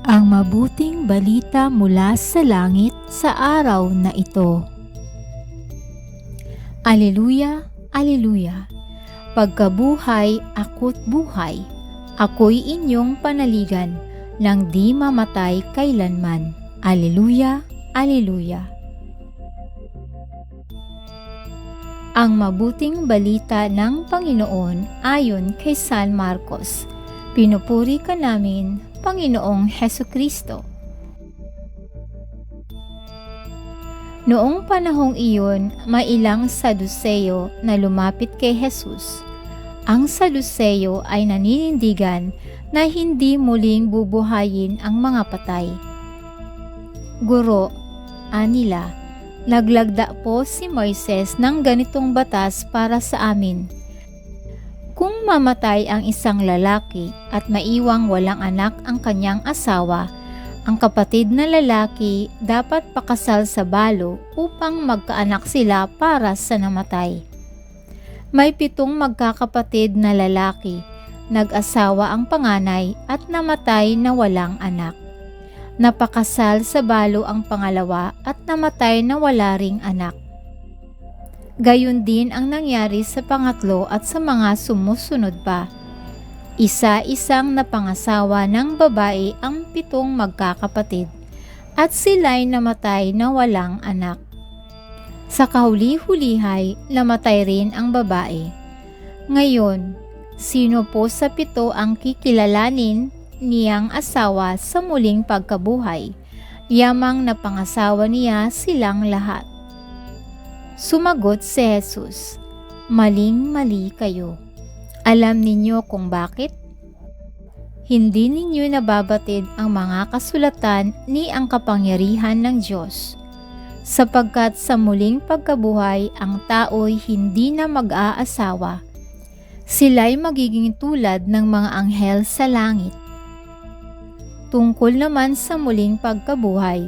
Ang mabuting balita mula sa langit sa araw na ito. Aleluya, aleluya. Pagkabuhay ako't buhay, ako'y inyong panaligan, nang di mamatay kailanman. Aleluya, aleluya. Ang mabuting balita ng Panginoon ayon kay San Marcos. Pinupuri ka namin, Panginoong Hesukristo. Noong panahong iyon, may ilang Saduseyo na lumapit kay Jesus. Ang Saduseyo ay naninindigan na hindi muling bubuhayin ang mga patay. Guro, anila, naglagda po si Moises ng ganitong batas para sa amin. Kung mamatay ang isang lalaki at maiwang walang anak ang kanyang asawa, ang kapatid na lalaki dapat pakasal sa balo upang magkaanak sila para sa namatay. May 7 magkakapatid na lalaki, nag-asawa ang panganay at namatay na walang anak. Napakasal sa balo ang pangalawa at namatay na wala ring anak. Gayon din ang nangyari sa pangatlo at sa mga sumusunod pa. Isa-isang napangasawa ng babae ang 7 magkakapatid at sila'y namatay na walang anak. Sa kahuli-hulihay, namatay rin ang babae. Ngayon, sino po sa 7 ang kikilalanin niyang asawa sa muling pagkabuhay? Yamang napangasawa niya silang lahat. Sumagot si Jesus, "Maling-mali kayo. Alam ninyo kung bakit? Hindi ninyo nababatid ang mga kasulatan ni ang kapangyarihan ng Diyos. Sapagkat sa muling pagkabuhay ang tao'y hindi na mag-aasawa. Sila'y magiging tulad ng mga anghel sa langit. Tungkol naman sa muling pagkabuhay,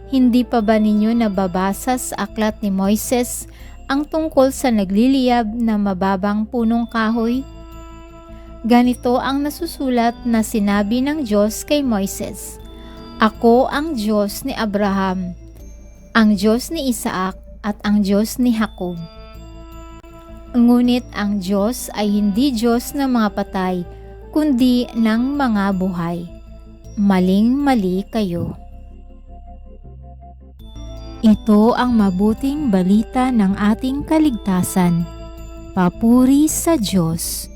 hindi pa ba ninyo nababasa sa aklat ni Moises ang tungkol sa nagliliyab na mababang punong kahoy? Ganito ang nasusulat na sinabi ng Diyos kay Moises, "Ako ang Diyos ni Abraham, ang Diyos ni Isaac at ang Diyos ni Jacob." Ngunit ang Diyos ay hindi Diyos ng mga patay, kundi ng mga buhay. Maling-mali kayo. Ito ang mabuting balita ng ating kaligtasan. Papuri sa Diyos.